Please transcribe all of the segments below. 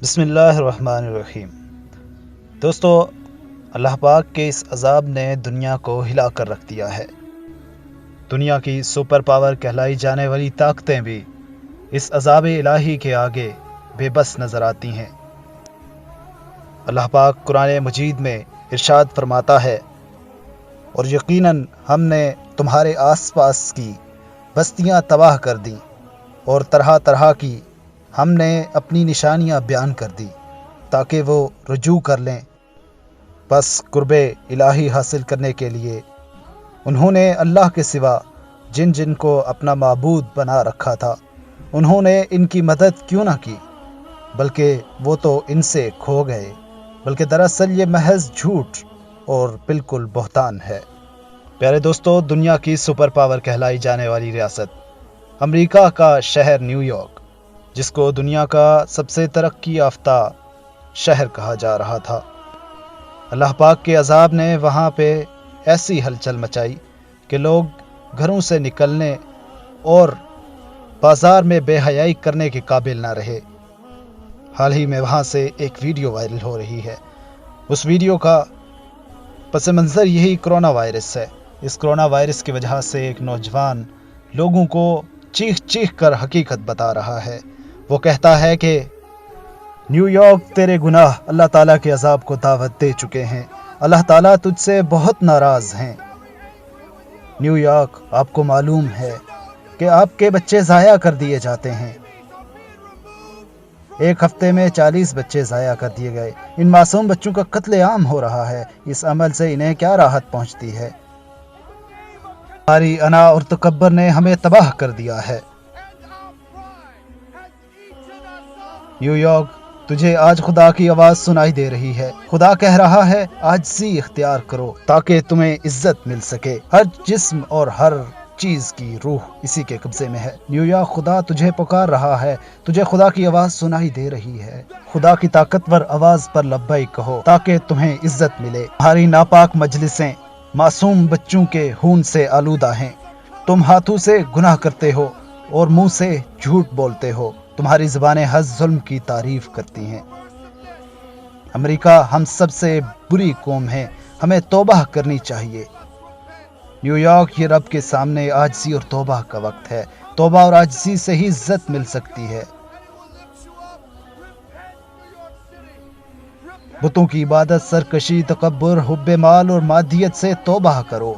بسم اللہ الرحمن الرحیم۔ دوستو، اللہ پاک کے اس عذاب نے دنیا کو ہلا کر رکھ دیا ہے۔ دنیا کی سپر پاور کہلائی جانے والی طاقتیں بھی اس عذاب الہی کے آگے بے بس نظر آتی ہیں۔ اللہ پاک قرآن مجید میں ارشاد فرماتا ہے، اور یقیناً ہم نے تمہارے آس پاس کی بستیاں تباہ کر دیں اور طرح طرح کی ہم نے اپنی نشانیاں بیان کر دی تاکہ وہ رجوع کر لیں۔ بس قرب الہی حاصل کرنے کے لیے انہوں نے اللہ کے سوا جن جن کو اپنا معبود بنا رکھا تھا، انہوں نے ان کی مدد کیوں نہ کی، بلکہ وہ تو ان سے کھو گئے۔ بلکہ دراصل یہ محض جھوٹ اور بالکل بہتان ہے۔ پیارے دوستو، دنیا کی سپر پاور کہلائی جانے والی ریاست امریکہ کا شہر نیو یارک، جس کو دنیا کا سب سے ترقی یافتہ شہر کہا جا رہا تھا، اللہ پاک کے عذاب نے وہاں پہ ایسی ہلچل مچائی کہ لوگ گھروں سے نکلنے اور بازار میں بے حیائی کرنے کے قابل نہ رہے۔ حال ہی میں وہاں سے ایک ویڈیو وائرل ہو رہی ہے۔ اس ویڈیو کا پس منظر یہی کرونا وائرس ہے۔ اس کرونا وائرس کی وجہ سے ایک نوجوان لوگوں کو چیخ چیخ کر حقیقت بتا رہا ہے۔ وہ کہتا ہے کہ نیو یارک، تیرے گناہ اللہ تعالیٰ کے عذاب کو دعوت دے چکے ہیں۔ اللہ تعالیٰ تجھ سے بہت ناراض ہیں۔ نیو یارک، آپ کو معلوم ہے کہ آپ کے بچے ضائع کر دیے جاتے ہیں۔ ایک ہفتے میں 40 بچے ضائع کر دیے گئے۔ ان معصوم بچوں کا قتل عام ہو رہا ہے۔ اس عمل سے انہیں کیا راحت پہنچتی ہے؟ ہماری انا اور تکبر نے ہمیں تباہ کر دیا ہے۔ نیو یارک، تجھے آج خدا کی آواز سنائی دے رہی ہے۔ خدا کہہ رہا ہے، عاجزی اختیار کرو تاکہ تمہیں عزت مل سکے۔ ہر جسم اور ہر چیز کی روح اسی کے قبضے میں ہے۔ نیو یارک، خدا تجھے پکار رہا ہے۔ تجھے خدا کی آواز سنائی دے رہی ہے۔ خدا کی طاقتور آواز پر لبیک کہو تاکہ تمہیں عزت ملے۔ تمہاری ناپاک مجلسیں معصوم بچوں کے خون سے آلودہ ہیں۔ تم ہاتھوں سے گناہ کرتے ہو اور منہ سے جھوٹ بولتے ہو۔ تمہاری زبانیں ہر ظلم کی تعریف کرتی ہیں۔ امریکہ ہم سب سے بری قوم ہے، ہمیں توبہ کرنی چاہیے۔ نیو یارک، یہ رب کے سامنے عاجزی اور توبہ کا وقت ہے۔ توبہ اور عاجزی سے ہی عزت مل سکتی ہے۔ بتوں کی عبادت، سرکشی، تکبر، حب مال اور مادیت سے توبہ کرو۔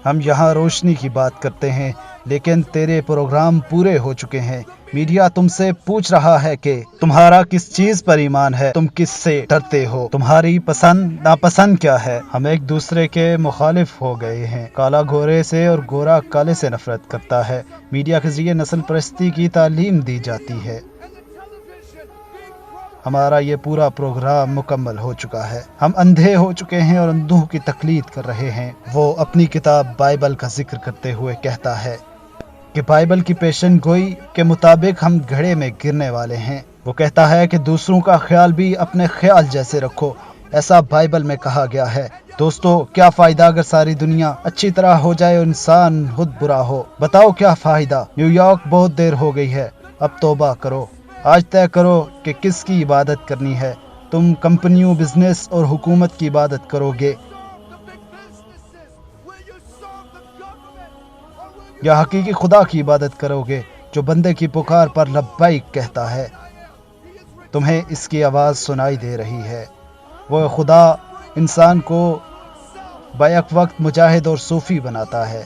ہم یہاں روشنی کی بات کرتے ہیں، لیکن تیرے پروگرام پورے ہو چکے ہیں۔ میڈیا تم سے پوچھ رہا ہے کہ تمہارا کس چیز پر ایمان ہے، تم کس سے ڈرتے ہو، تمہاری پسند ناپسند کیا ہے۔ ہم ایک دوسرے کے مخالف ہو گئے ہیں۔ کالا گورے سے اور گورا کالے سے نفرت کرتا ہے۔ میڈیا کے ذریعے نسل پرستی کی تعلیم دی جاتی ہے۔ ہمارا یہ پورا پروگرام مکمل ہو چکا ہے۔ ہم اندھے ہو چکے ہیں اور اندھوں کی تقلید کر رہے ہیں۔ وہ اپنی کتاب بائبل کا ذکر کرتے ہوئے کہتا ہے کہ بائبل کی پیشن گوئی کے مطابق ہم گھڑے میں گرنے والے ہیں۔ وہ کہتا ہے کہ دوسروں کا خیال بھی اپنے خیال جیسے رکھو، ایسا بائبل میں کہا گیا ہے۔ دوستو، کیا فائدہ اگر ساری دنیا اچھی طرح ہو جائے اور انسان خود برا ہو؟ بتاؤ کیا فائدہ؟ نیو یارک، بہت دیر ہو گئی ہے، اب توبہ کرو۔ آج طے کرو کہ کس کی عبادت کرنی ہے۔ تم کمپنیوں، بزنس اور حکومت کی عبادت کرو گے یا حقیقی خدا کی عبادت کرو گے جو بندے کی پکار پر لبیک کہتا ہے؟ تمہیں اس کی آواز سنائی دے رہی ہے۔ وہ خدا انسان کو بیک وقت مجاہد اور صوفی بناتا ہے۔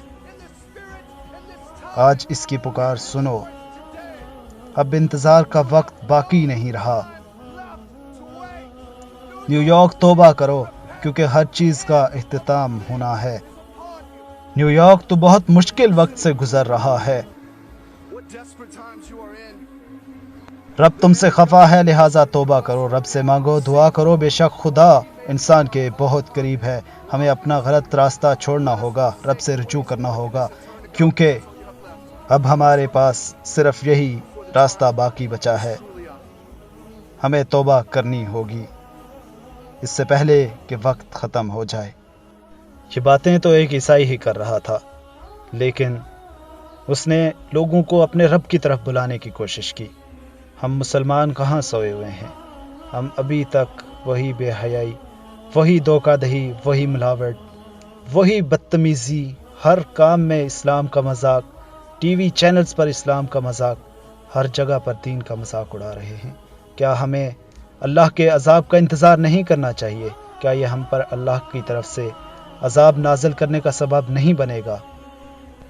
آج اس کی پکار سنو، اب انتظار کا وقت باقی نہیں رہا۔ نیو یارک، توبہ کرو کیونکہ ہر چیز کا اختتام ہونا ہے۔ نیو یارک، تو بہت مشکل وقت سے گزر رہا ہے۔ رب تم سے خفا ہے، لہٰذا توبہ کرو، رب سے مانگو، دعا کرو۔ بے شک خدا انسان کے بہت قریب ہے۔ ہمیں اپنا غلط راستہ چھوڑنا ہوگا، رب سے رجوع کرنا ہوگا، کیونکہ اب ہمارے پاس صرف یہی راستہ باقی بچا ہے۔ ہمیں توبہ کرنی ہوگی اس سے پہلے کہ وقت ختم ہو جائے۔ یہ باتیں تو ایک عیسائی ہی کر رہا تھا، لیکن اس نے لوگوں کو اپنے رب کی طرف بلانے کی کوشش کی۔ ہم مسلمان کہاں سوئے ہوئے ہیں؟ ہم ابھی تک وہی بے حیائی، وہی دھوکہ دہی، وہی ملاوٹ، وہی بدتمیزی، ہر کام میں اسلام کا مذاق، ٹی وی چینلز پر اسلام کا مذاق، ہر جگہ پر دین کا مذاق اڑا رہے ہیں۔ کیا ہمیں اللہ کے عذاب کا انتظار نہیں کرنا چاہیے؟ کیا یہ ہم پر اللہ کی طرف سے عذاب نازل کرنے کا سبب نہیں بنے گا؟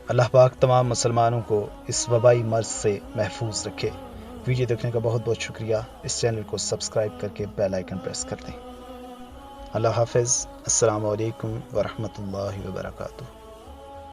اللہ پاک تمام مسلمانوں کو اس وبائی مرض سے محفوظ رکھے۔ ویڈیو دیکھنے کا بہت بہت شکریہ۔ اس چینل کو سبسکرائب کر کے بیل آئیکن پریس کر دیں۔ اللہ حافظ۔ السلام علیکم ورحمۃ اللہ وبرکاتہ۔